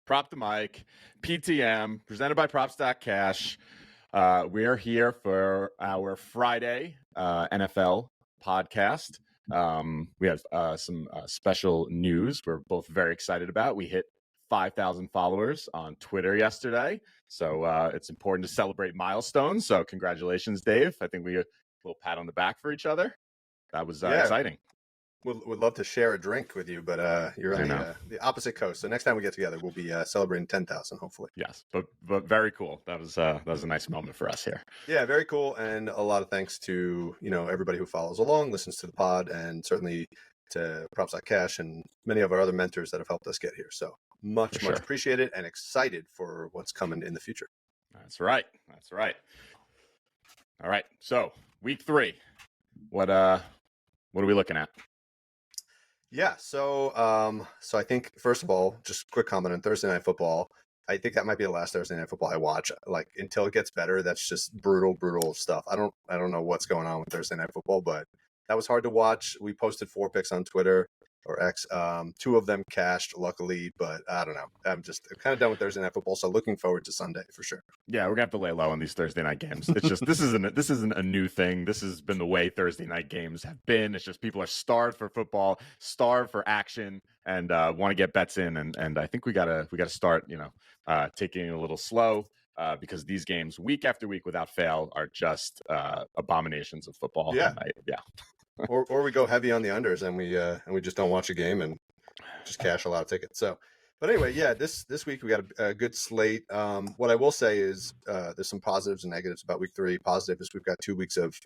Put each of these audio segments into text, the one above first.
Prop the Mic, PTM, presented by Props.cash. We are here for our Friday NFL podcast. We have some special news we're both very excited about. We hit 5,000 followers on Twitter yesterday, so it's important to celebrate milestones. So congratulations, Dave. I think we a little pat on the back for each other. That was exciting. Would love to share a drink with you, but you're on the opposite coast. So next time we get together, we'll be celebrating 10,000, hopefully. Yes, but very cool. That was a nice moment for us here. Yeah, very cool, and a lot of thanks to everybody who follows along, listens to the pod, and certainly to Props.cash and many of our other mentors that have helped us get here. So much appreciated and excited for what's coming in the future. That's right. All right. So week 3, what are we looking at? Yeah, so I think first of all, just quick comment on Thursday Night Football. I think that might be the last Thursday Night Football I watch. Like until it gets better, that's just brutal stuff. I don't know what's going on with Thursday Night Football, but that was hard to watch. We posted 4 picks on Twitter or X. 2 of them cashed, luckily, but I don't know. I'm kind of done with Thursday Night Football, so looking forward to Sunday for sure. Yeah, we're gonna have to lay low on these Thursday night games. It's just this isn't a new thing. This has been the way Thursday night games have been. It's just people are starved for football, starved for action, and want to get bets in. And I think we gotta start taking it a little slow because these games week after week without fail are just abominations of football. Yeah. Yeah. or we go heavy on the unders and we just don't watch a game and just cash a lot of tickets. So, but anyway, yeah, this week we got a good slate. What I will say is there's some positives and negatives about week 3. Positive is we've got 2 weeks of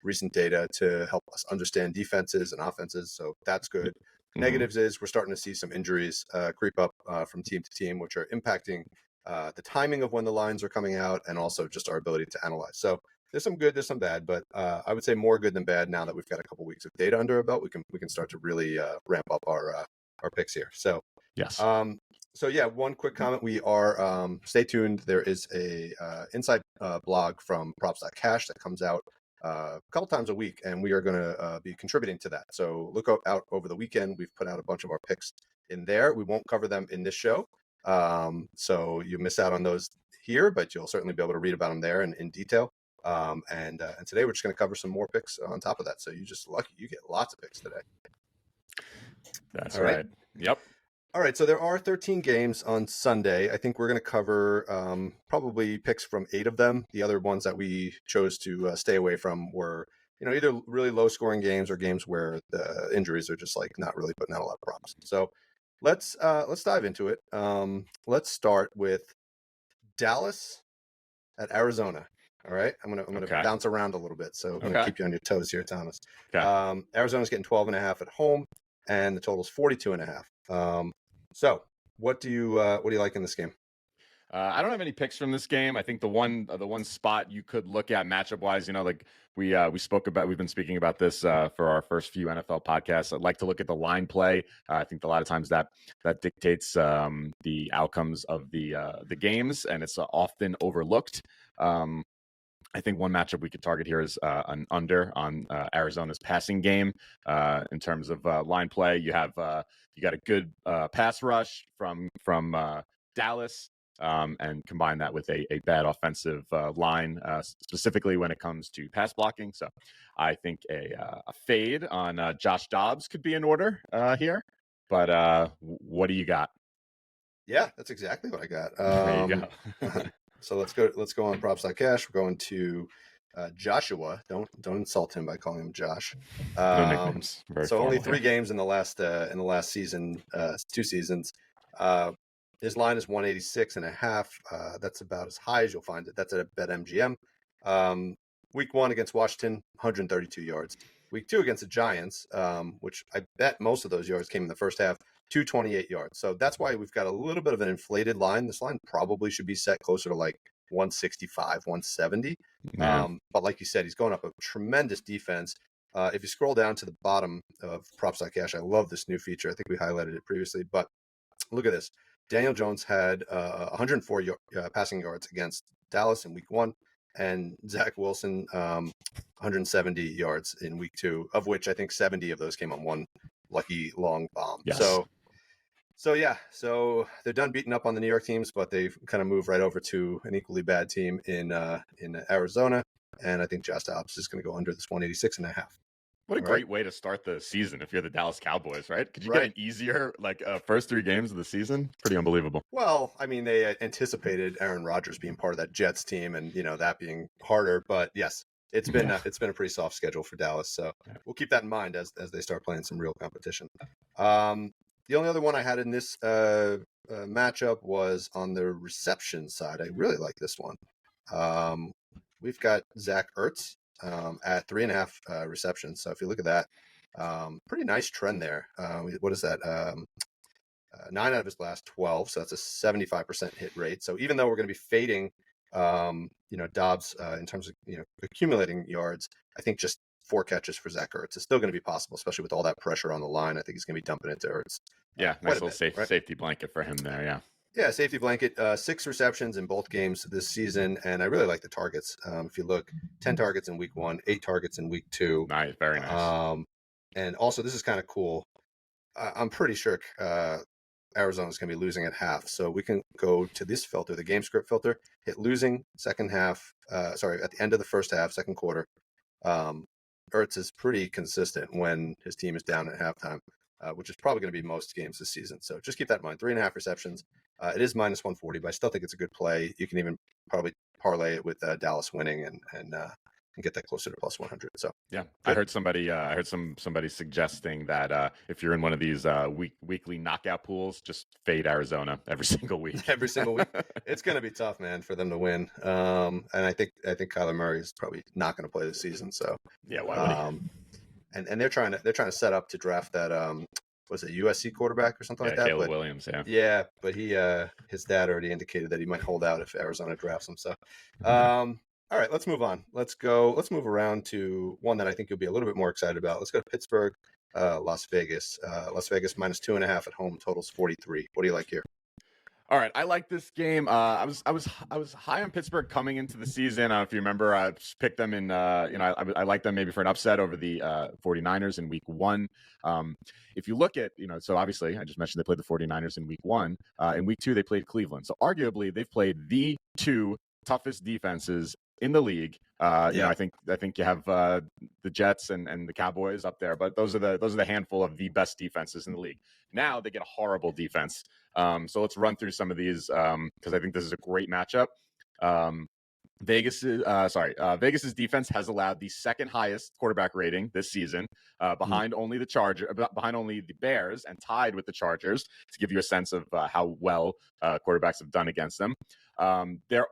recent data to help us understand defenses and offenses, so that's good. Mm-hmm. Negatives is we're starting to see some injuries creep up from team to team, which are impacting the timing of when the lines are coming out and also just our ability to analyze. So there's some good, there's some bad, but I would say more good than bad now that we've got a couple weeks of data under our belt. We can start to really ramp up our picks here. So yes. So yeah, one quick comment. We are stay tuned. There is a inside blog from Props.cash that comes out a couple times a week, and we are going to be contributing to that. So look out over the weekend. We've put out a bunch of our picks in there. We won't cover them in this show, so you miss out on those here, but you'll certainly be able to read about them there in detail. And today we're just going to cover some more picks on top of that. So you're just lucky you get lots of picks today. That's all right. Yep. All right. So there are 13 games on Sunday. I think we're going to cover probably picks from 8 of them. The other ones that we chose to stay away from were, either really low scoring games or games where the injuries are just like not really putting out a lot of props. So let's dive into it. Let's start with Dallas at Arizona. All right, I'm gonna bounce around a little bit, so I'm gonna keep you on your toes here, Thomas. Okay. Arizona's getting 12.5 at home, and the total's 42.5. So what do you like in this game? I don't have any picks from this game. I think the one spot you could look at matchup wise, like we've been speaking about this for our first few NFL podcasts. I'd like to look at the line play. I think a lot of times that dictates the outcomes of the games, and it's often overlooked. I think one matchup we could target here is an under on Arizona's passing game in terms of line play. You got a good pass rush from Dallas, and combine that with a bad offensive line, specifically when it comes to pass blocking. So I think a fade on Josh Dobbs could be in order here. But what do you got? Yeah, that's exactly what I got. There you go. So let's go on Props.cash. We're going to Joshua. Don't insult him by calling him Josh. No nicknames. So only 3 games in the last season, 2 seasons. His line is 186.5. That's about as high as you'll find it. That's at BetMGM. Week 1 against Washington, 132 yards. Week 2 against the Giants, which I bet most of those yards came in the first half, 228 yards. So that's why we've got a little bit of an inflated line. This line probably should be set closer to like 165, 170. But like you said, he's going up a tremendous defense. If you scroll down to the bottom of Props.cash, I love this new feature. I think we highlighted it previously, but look at this. Daniel Jones had 104 passing yards against Dallas in week 1, and Zach Wilson 170 yards in week 2, of which I think 70 of those came on one lucky long bomb. Yes. So yeah, so they're done beating up on the New York teams, but they've kind of moved right over to an equally bad team in Arizona, and I think Josh Dobbs is going to go under this 186.5. What a All right, great way to start the season if you're the Dallas Cowboys, right? Could you get right. an easier first 3 games of the season? Pretty unbelievable. Well, I mean, they anticipated Aaron Rodgers being part of that Jets team, and that being harder. But yes, Yeah. it's been a pretty soft schedule for Dallas, so Yeah. we'll keep that in mind as they start playing some real competition. The only other one I had in this matchup was on the reception side. I really like this one. We've got Zach Ertz at 3.5 receptions. So if you look at that, pretty nice trend there. What is that? 9 out of his last 12, so that's a 75% hit rate. So even though we're going to be fading, Dobbs in terms of accumulating yards, I think just 4 catches for Zach Ertz is still going to be possible, especially with all that pressure on the line. I think he's going to be dumping it to Ertz. Yeah, Quite nice a little bit, right? safety blanket for him there. Yeah. Yeah, safety blanket. 6 receptions in both games this season, and I really like the targets. If you look, 10 targets in week 1, 8 targets in week 2. Nice, very nice. And also, this is kind of cool. I'm pretty sure Arizona's going to be losing at half. So we can go to this filter, the game script filter, hit losing second half. At the end of the first half, second quarter. Ertz is pretty consistent when his team is down at halftime, which is probably going to be most games this season. So just keep that in mind. 3.5 receptions. It is minus 140, but I still think it's a good play. You can even probably parlay it with Dallas winning and get that closer to plus 100. So yeah, good. I heard somebody suggesting that if you're in one of these weekly knockout pools, just fade Arizona every single week. Every single week. It's going to be tough, man, for them to win. And I think Kyler Murray is probably not going to play this season. So yeah, why would he? And they're trying to set up to draft that was it USC quarterback or something like that? Caleb But Williams. Yeah. yeah, but his dad already indicated that he might hold out if Arizona drafts him. So, all right, let's move on. Let's move around to one that I think you'll be a little bit more excited about. Let's go to Pittsburgh, Las Vegas. Las Vegas minus 2.5 at home. Totals 43. What do you like here? All right, I like this game. I was high on Pittsburgh coming into the season. If you remember, I picked them in. I like them maybe for an upset over the 49ers in week 1. If you look at, so obviously I just mentioned they played the 49ers in week 1. In week 2, they played Cleveland. So arguably they've played the 2 toughest defenses in the league. I think you have the Jets and the Cowboys up there, but those are the handful of the best defenses in the league. Now they get a horrible defense. So let's run through some of these because I think this is a great matchup. Vegas's defense has allowed the second highest quarterback rating this season, behind only the Bears and tied with the Chargers, to give you a sense of how well quarterbacks have done against them. They're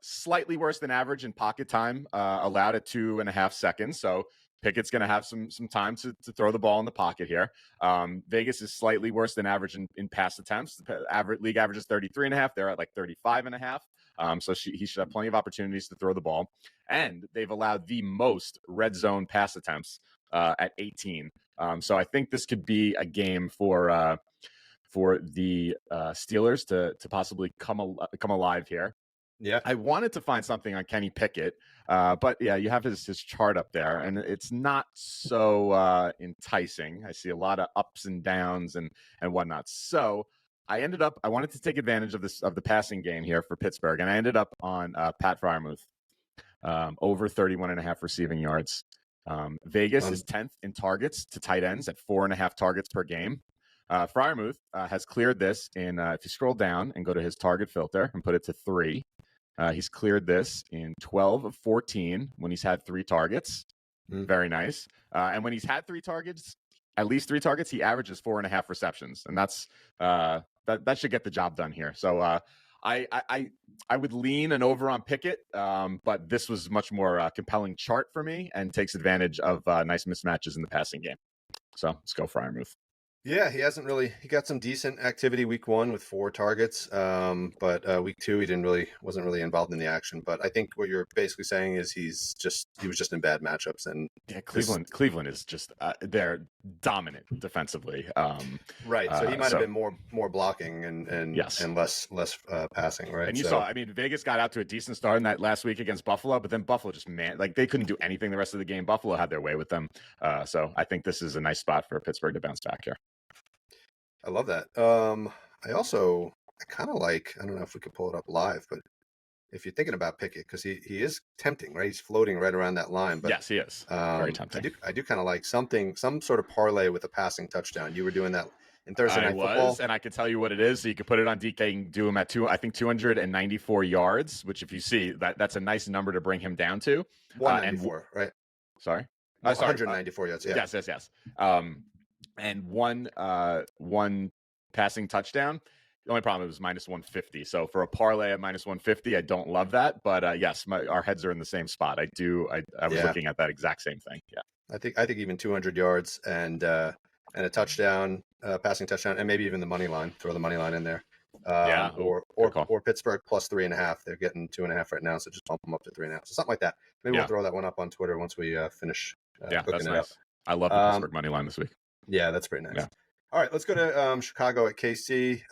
slightly worse than average in pocket time, allowed at 2.5 seconds. So Pickett's going to have some time to throw the ball in the pocket here. Vegas is slightly worse than average in pass attempts. The league average is 33.5. They're at like 35.5. So he should have plenty of opportunities to throw the ball. And they've allowed the most red zone pass attempts at 18. So I think this could be a game for the Steelers to possibly come alive here. Yeah, I wanted to find something on Kenny Pickett, but yeah, you have his chart up there, and it's not so enticing. I see a lot of ups and downs and whatnot. So I wanted to take advantage of the passing game here for Pittsburgh, and I ended up on Pat Freiermuth, over 31.5 receiving yards. Vegas is 10th in targets to tight ends at 4.5 targets per game. Freiermuth has cleared this if you scroll down and go to his target filter and put it to 3. He's cleared this in 12 of 14 when he's had 3 targets. Very nice. And when he's had 3 targets, at least 3 targets, he averages 4.5 receptions, and that's that should get the job done here. So I would lean an over on Pickett, but this was much more compelling chart for me and takes advantage of nice mismatches in the passing game. So let's go Freiermuth. Yeah, he got some decent activity week 1 with 4 targets. But week 2 he wasn't really involved in the action. But I think what you're basically saying is he was just in bad matchups. And yeah, Cleveland is just they're dominant defensively. Right. So he might have been more blocking and yes, and less passing, right? And you saw, Vegas got out to a decent start in that last week against Buffalo, but then Buffalo just they couldn't do anything the rest of the game. Buffalo had their way with them. So I think this is a nice spot for Pittsburgh to bounce back here. I love that. I kind of like, I don't know if we could pull it up live, but if you're thinking about Pickett, because he is tempting, right? He's floating right around that line, but Yes, he is. Very tempting. I do kind of like some sort of parlay with a passing touchdown. You were doing that in Thursday I Night was, Football. and I can tell you what it is. So you can put it on DK and do him at 294 yards, which if you see that's a nice number to bring him down to. And 194, right? sorry, sorry, 194 yards. Yeah. yes. And one passing touchdown. The only problem was minus 150. So for a parlay at minus 150, I don't love that. But yes, our heads are in the same spot. I was looking at that exact same thing. Yeah. I think even 200 yards and a touchdown, passing touchdown, and maybe even the money line. Throw the money line in there. Yeah. Or Pittsburgh plus 3.5. They're getting 2.5 right now, so just bump them up to 3.5. So something like that. Maybe we'll throw that one up on Twitter once we finish cooking that's it nice. up. I love the Pittsburgh money line this week. Yeah, that's pretty nice. Yeah. All right, let's go to Chicago at KC.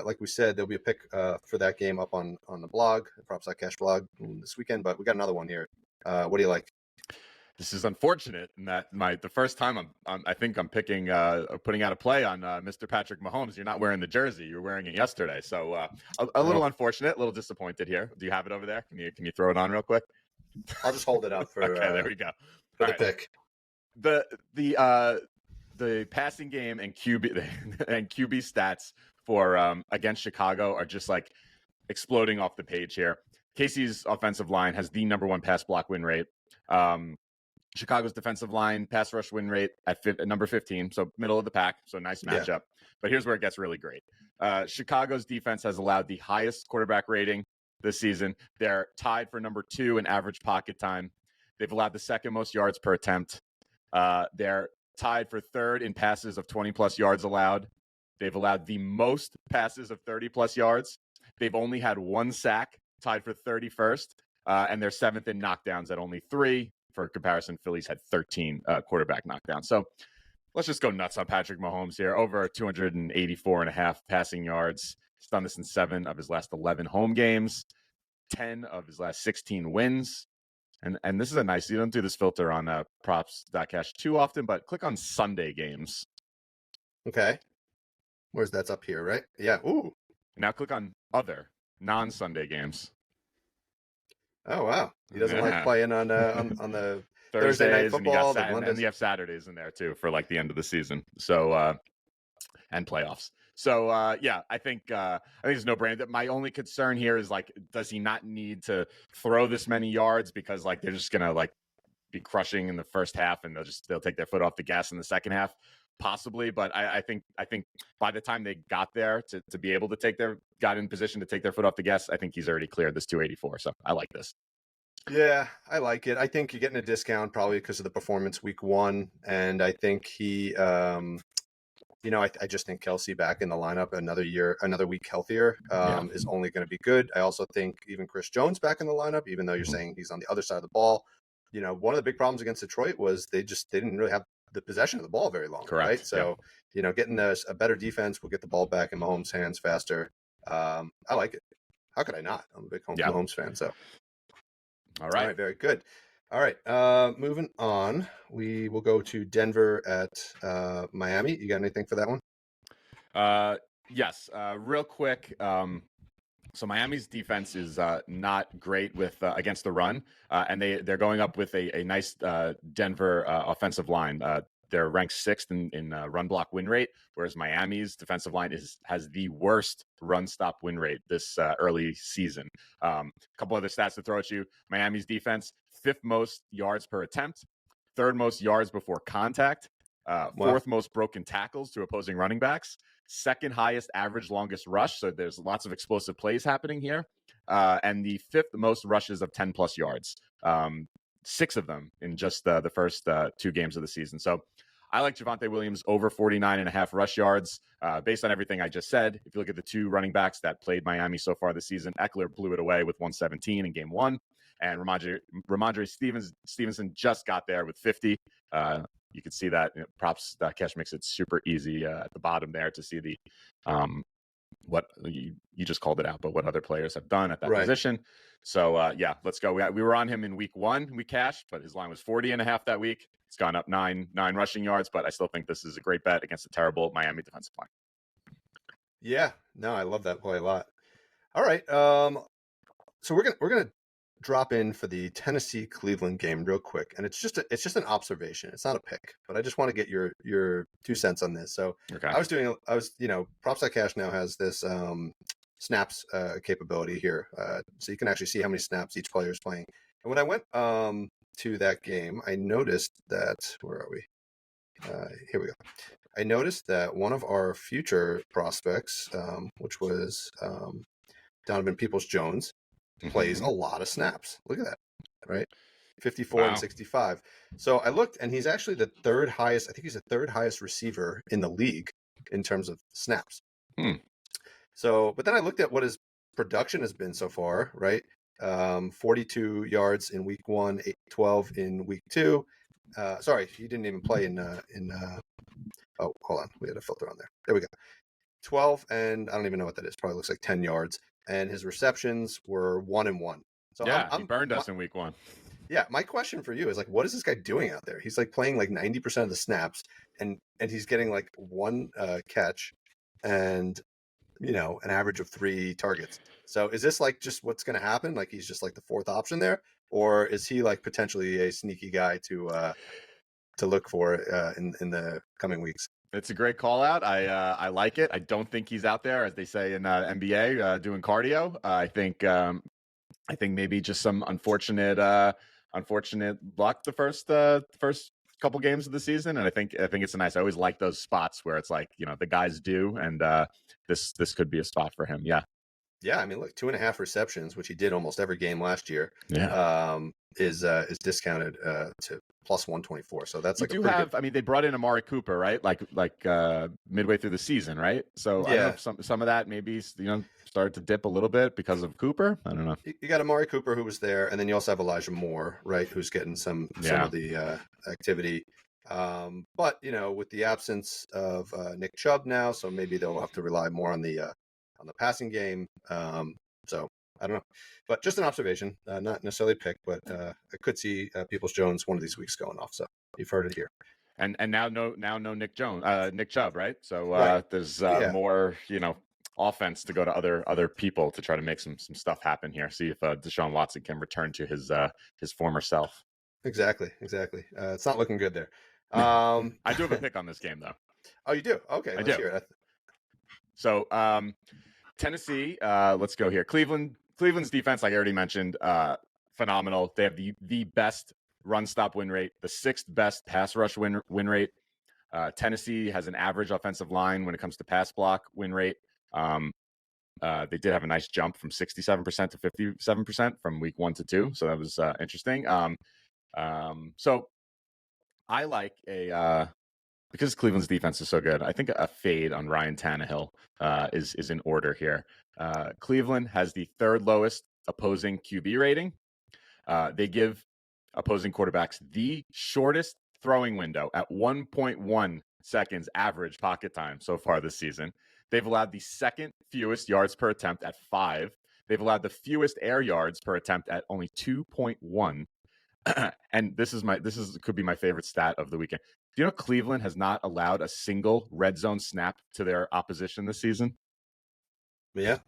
Like we said, there'll be a pick for that game up on the blog, the Props.Cash blog this weekend. But we got another one here. What do you like? This is unfortunate in that the first time I think I'm picking putting out a play on Mr. Patrick Mahomes. You're not wearing the jersey. You were wearing it yesterday, so a little unfortunate, a little disappointed here. Do you have it over there? Can you throw it on real quick? I'll just hold it up for. Okay, there we go. For the pick. The passing game and QB and QB stats for against Chicago are just like exploding off the page here. KC's offensive line has the number one pass block win rate. Chicago's defensive line pass rush win rate at number 15, so middle of the pack, so nice matchup. Yeah. But here's where it gets really great. Chicago's defense has allowed the highest quarterback rating this season. They're tied for number 2 in average pocket time. They've allowed the second most yards per attempt. They're tied for 3rd in passes of 20-plus yards allowed. They've allowed the most passes of 30-plus yards. They've only had 1 sack, tied for 31st, and they're 7th in knockdowns at only 3. For comparison, Phillies had 13 quarterback knockdowns. So let's just go nuts on Patrick Mahomes here. Over 284.5 passing yards. He's done this in 7 of his last 11 home games, 10 of his last 16 wins. And this is a nice, you don't do this filter on props.cash too often, but click on Sunday games. Okay. Where's that's up here, right? Yeah. Ooh. Now click on other non-Sunday games. Oh, wow. He doesn't like playing on the Thursdays, Thursday Night Football. And you have Saturdays in there too for like the end of the season. So and playoffs. So I think it's no brainer. My only concern here is like, does he not need to throw this many yards because like they're just gonna like be crushing in the first half and they'll take their foot off the gas in the second half, possibly. But I think by the time they got there to be able to got in position to take their foot off the gas, I think he's already cleared this 284. So I like this. Yeah, I like it. I think you're getting a discount probably because of the performance week 1, and I think he. I just think Kelsey back in the lineup another week healthier is only going to be good. I also think even Chris Jones back in the lineup, even though you're saying he's on the other side of the ball, one of the big problems against Detroit was they didn't really have the possession of the ball very long. Correct. Right. So, getting a better defense will get the ball back in Mahomes' hands faster. I like it. How could I not? I'm a big Mahomes fan. So, all right. Very good. All right, moving on. We will go to Denver at Miami. You got anything for that one? Yes. Real quick. So Miami's defense is not great with against the run, and they're going up with a nice Denver offensive line. They're ranked 6th in run block win rate, whereas Miami's defensive line has the worst run stop win rate this early season. A couple other stats to throw at you. Miami's defense, 5th most yards per attempt, 3rd most yards before contact, 4th most broken tackles to opposing running backs, 2nd highest average longest rush. So there's lots of explosive plays happening here. And the 5th most rushes of 10 plus yards. 6 of them in just the first 2 games of the season. So I like Javonte Williams over 49.5 rush yards. Based on everything I just said, if you look at the 2 running backs that played Miami so far this season, Eckler blew it away with 117 in game 1. And Ramondre Stevenson just got there with 50. You can see that props.cash makes it super easy at the bottom there to see the what you just called it out, but what other players have done at that position. So let's go. We were on him in week 1. We cashed, but his line was 40.5 that week. It's gone up 9 rushing yards, but I still think this is a great bet against a terrible Miami defensive line. Yeah, no, I love that play a lot. All right, so we're gonna drop in for the Tennessee Cleveland game real quick, and it's just an observation. It's not a pick, but I just want to get your 2 cents on this. So Okay. I was Props.cash now has this snaps capability here, so you can actually see how many snaps each player is playing. And when I went to that game, I noticed that where are we? Here we go. I noticed that one of our future prospects, which was Donovan Peoples-Jones, plays a Hmm. lot of snaps. Look at that, right? 54 and Wow. 65. So I looked, and he's actually the third highest. I think he's the third highest receiver in the league in terms of snaps. Hmm. So, but then I looked at what his production has been so far, right? 42 yards in week 1, 12 in week 2. Sorry, he didn't even play oh, hold on. We had a filter on there. There we go. 12, and I don't even know what that is. Probably looks like 10 yards. And his receptions were 1 and 1. So Yeah, he burned us in week 1. yeah, my question for you is like, what is this guy doing out there? He's like playing like 90% of the snaps, and he's getting like one catch, and an average of 3 targets. So is this like just what's going to happen? Like he's just like the fourth option there, or is he like potentially a sneaky guy to look for in the coming weeks? It's a great call out. I like it. I don't think he's out there, as they say in NBA, doing cardio. I think maybe just some unfortunate luck the first couple games of the season, and I think it's nice. I always like those spots where it's like the guys do, and this could be a spot for him. Yeah, Yeah, I mean, look, 2.5 receptions, which he did almost every game last year, yeah. is discounted to plus 124. So that's You like a do pretty good. have. I mean, they brought in Amari Cooper, right? Like midway through the season, right? So I don't know Yeah, if some of that maybe started to dip a little bit because of Cooper. I don't know. you got Amari Cooper who was there, and then you also have Elijah Moore, right, who's getting some Yeah. of the activity. But with the absence of Nick Chubb now, so maybe they'll have to rely more on the passing game. So I don't know, but just an observation, not necessarily a pick, but I could see Peoples-Jones one of these weeks going off. So you've heard it here, And now no Nick Chubb, right? So right? there's Yeah, more offense to go to other people to try to make some stuff happen here. See if Deshaun Watson can return to his former self. exactly, exactly. It's not looking good there. I do have a pick on this game though. Oh, you do? Okay, I let's do. hear it. So Tennessee, let's go here. Cleveland's defense, like I already mentioned, phenomenal. They have the best run stop win rate, the sixth best pass rush win rate. Tennessee has an average offensive line when it comes to pass block win rate. They did have a nice jump from 67% to 57% from week 1 to 2. So that was interesting. So I like because Cleveland's defense is so good, I think a fade on Ryan Tannehill is in order here. Cleveland has the third lowest opposing QB rating. They give opposing quarterbacks the shortest throwing window at 1.1 seconds average pocket time so far this season. They've allowed the second fewest yards per attempt at 5. They've allowed the fewest air yards per attempt at only 2.1. And could be my favorite stat of the weekend. Do you know Cleveland has not allowed a single red zone snap to their opposition this season? Yeah.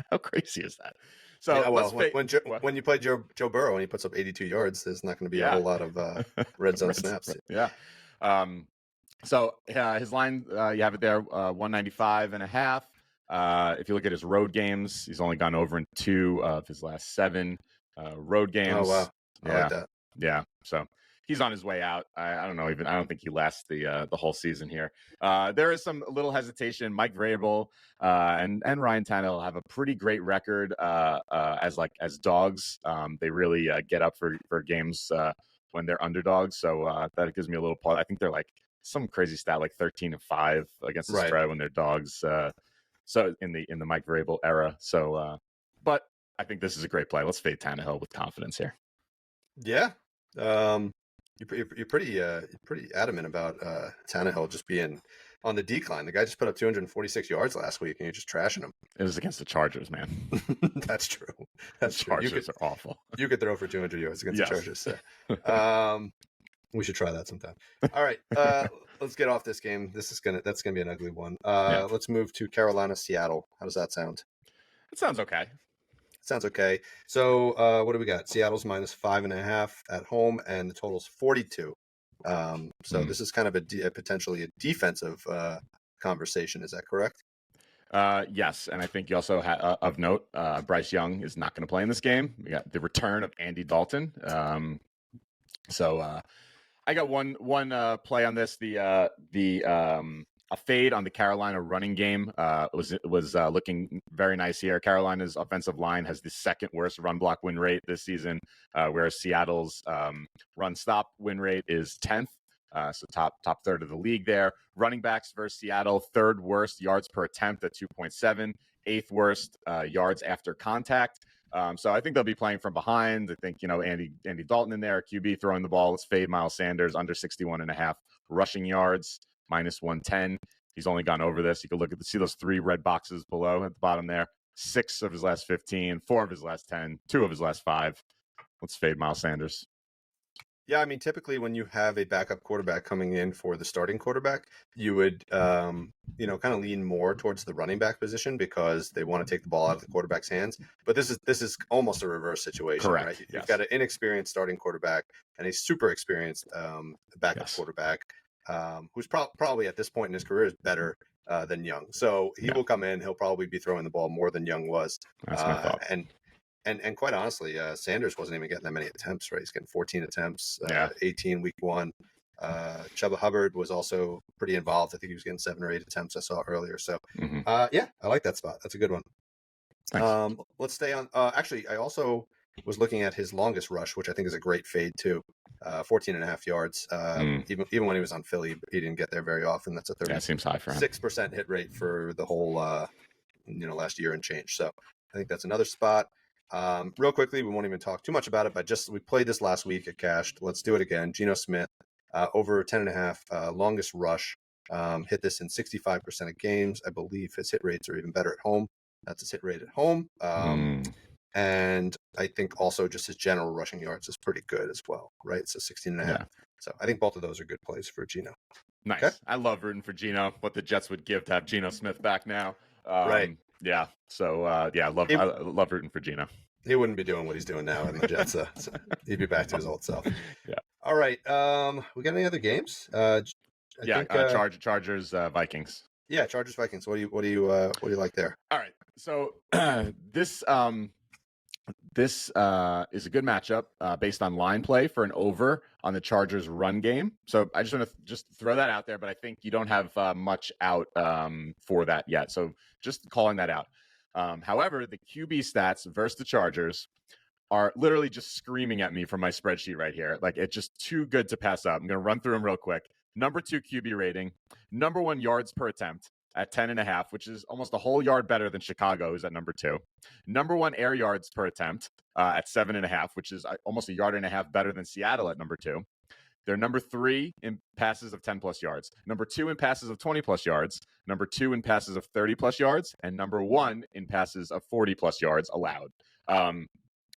How crazy is that? So Yeah, let's well, fake. when you play Joe Burrow and he puts up 82 yards, there's not going to be a Yeah, whole lot of red zone snaps. yeah. So his line, you have it there, 195 and a half. If you look at his road games, he's only gone over in 2 of his last 7 road games. Oh wow, I Yeah, like that. yeah. So he's on his way out. I don't know. I don't think he lasts the whole season here. There is some little hesitation. Mike Vrabel and Ryan Tannehill have a pretty great record as dogs. They really get up for games when they're underdogs. So that gives me a little pause. I think they're like some crazy stat like 13-5 against the Right. spread when they're dogs. So in the Mike Vrabel era. So, but I think this is a great play. Let's fade Tannehill with confidence here. Yeah. You're pretty adamant about Tannehill just being on the decline. The guy just put up 246 yards last week, and you're just trashing him. It was against the Chargers, man. That's true. The Chargers are awful. You could throw for 200 yards against the Chargers. So. We should try that sometime. All right, let's get off this game. That's gonna be an ugly one. Yeah, Let's move to Carolina, Seattle. How does that sound? it sounds okay. Sounds okay. So what do we got? Seattle's -5.5 at home, and the total's 42. So Mm. this is kind of potentially a defensive conversation. Is that correct? Yes, and I think you also of note, Bryce Young is not going to play in this game. We got the return of Andy Dalton. So I got one play on this. The a fade on the Carolina running game was looking very nice here. Carolina's offensive line has the second worst run block win rate this season, whereas Seattle's run stop win rate is 10th. So top third of the league there. Running backs versus Seattle, third worst yards per attempt at 2.7, eighth worst yards after contact. So I think they'll be playing from behind. I think, Andy Dalton in there, QB throwing the ball. Let's fade Miles Sanders under 61.5 rushing yards, -110. He's only gone over this. You can see those three red boxes below at the bottom there. 6 of his last 15, 4 of his last 10, 2 of his last 5. Let's fade Miles Sanders. Yeah, I mean, typically when you have a backup quarterback coming in for the starting quarterback, you would, kind of lean more towards the running back position because they want to take the ball out of the quarterback's hands. But this is almost a reverse situation, Correct. right? Yes. You've got an inexperienced starting quarterback and a super experienced backup Yes. quarterback who's probably at this point in his career is better than Young. So he will come in. He'll probably be throwing the ball more than Young was. That's my thought. And quite honestly, Sanders wasn't even getting that many attempts, right? He's getting 14 attempts, Yeah. 18 week one. Chuba Hubbard was also pretty involved. I think he was getting 7 or 8 attempts I saw earlier. So, yeah, I like that spot. That's a good one. Thanks. Let's stay on. Actually, I also was looking at his longest rush, which I think is a great fade too. 14.5 yards. Even when he was on Philly, he didn't get there very often. That's a That seems high for him. 6% hit rate for the whole, last year and change. So I think that's another spot. Real quickly, we won't even talk too much about it, but we played this last week at Cashed. Let's do it again. Geno Smith, over 10.5, longest rush, hit this in 65% of games. I believe his hit rates are even better at home. That's his hit rate at home. And I think also just his general rushing yards is pretty good as well, right? So 16.5. Yeah. So I think both of those are good plays for Geno. Nice. Okay. I love rooting for Geno. What the Jets would give to have Geno Smith back now. Right. Yeah. So I love rooting for Geno. He wouldn't be doing what he's doing now in the Jets. So he'd be back to his old self. Yeah. All right. We got any other games? Chargers, Vikings. Yeah, Chargers, Vikings. What do you like there? All right. So this is a good matchup based on line play for an over on the Chargers run game. So I just want to throw that out there, but I think you don't have much out for that yet. So just calling that out. However, the QB stats versus the Chargers are literally just screaming at me from my spreadsheet right here. Like, it's just too good to pass up. I'm going to run through them real quick. Number 2 QB rating, number 1 yards per attempt at 10.5, which is almost a whole yard better than Chicago, who's at number 2. Number 1 air yards per attempt at 7.5, which is almost a yard and a half better than Seattle at number 2. They're number 3 in passes of 10 plus yards, number 2 in passes of 20 plus yards, number 2 in passes of 30 plus yards, and number 1 in passes of 40 plus yards allowed.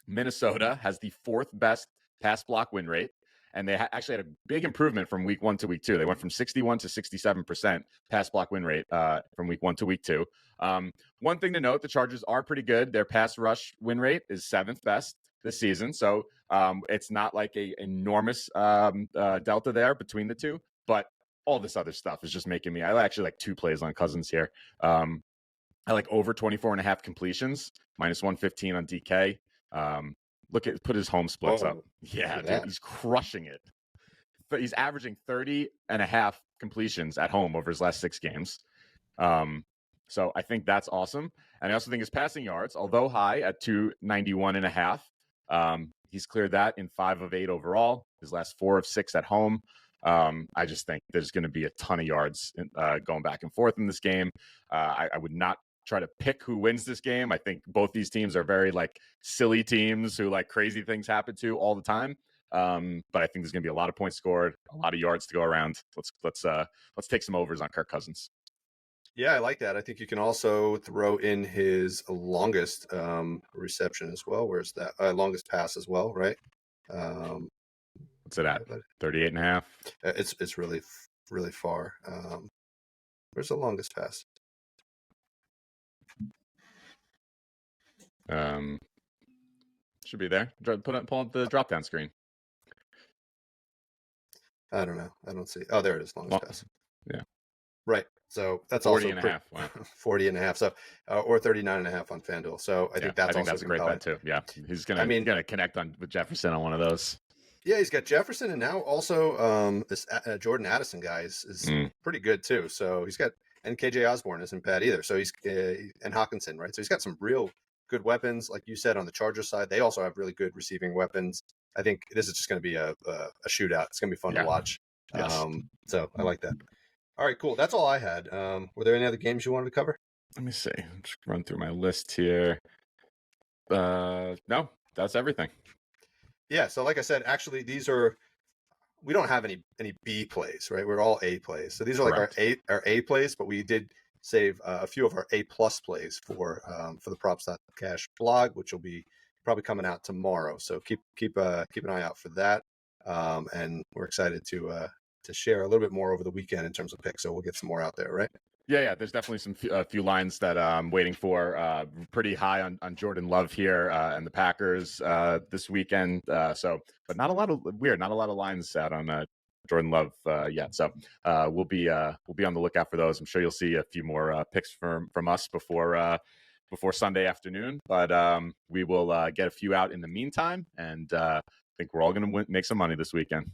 Minnesota has the 4th best pass block win rate, and they actually had a big improvement from week 1 to week 2. They went from 61 to 67% pass block win rate from week 1 to week 2. One thing to note, the Chargers are pretty good. Their pass rush win rate is 7th best this season. So it's not like a enormous delta there between the two, but all this other stuff is just making me, I actually like 2 plays on Cousins here. I like over 24.5 completions, -115 on DK. Put his home splits up. Yeah, dude, he's crushing it. But he's averaging 30.5 completions at home over his last 6 games. So I think that's awesome. And I also think his passing yards, although high at 291.5, he's cleared that in 5 of 8 overall. His last 4 of 6 at home. I just think there's going to be a ton of yards going back and forth in this game. I would not try to pick who wins this game. I think both these teams are very silly teams who crazy things happen to all the time. But I think there's going to be a lot of points scored, a lot of yards to go around. Let's take some overs on Kirk Cousins. Yeah, I like that. I think you can also throw in his longest reception as well. Where's that? Longest pass as well, right? What's it at? 38.5. It's really far. Where's the longest pass? Should be there. Pull up the drop down screen. I don't know. I don't see. Oh, there it is. Longest pass. Yeah. Right. So that's 40 also and a half. Wow. 40 and a half. So, or 39.5 on FanDuel. So I think that's a great bet too. Yeah. He's going to connect with Jefferson on one of those. Yeah, he's got Jefferson, and now also this Jordan Addison guy is pretty good too. So he's got, and KJ Osborne isn't bad either. So he's and Hawkinson, right? So he's got some real good weapons, like you said, on the Chargers side. They also have really good receiving weapons. I think this is just going to be a shootout. It's going to be fun to watch. Yes. So I like that. All right, cool. That's all I had. Were there any other games you wanted to cover? Let me see. Just run through my list here. No, that's everything. Yeah. So like I said, actually, we don't have any B plays, right? We're all A plays. So these are Correct. like our A plays, but we did save a few of our A plus plays for the props.cash blog, which will be probably coming out tomorrow. So keep an eye out for that. And we're excited to share a little bit more over the weekend in terms of picks. So we'll get some more out there, right? Yeah. There's definitely a few lines that I'm waiting for. Pretty high on Jordan Love here and the Packers this weekend. But not a lot of lines out on Jordan Love yet. So we'll be on the lookout for those. I'm sure you'll see a few more picks from us before Sunday afternoon. But we will get a few out in the meantime, and I think we're all going to make some money this weekend.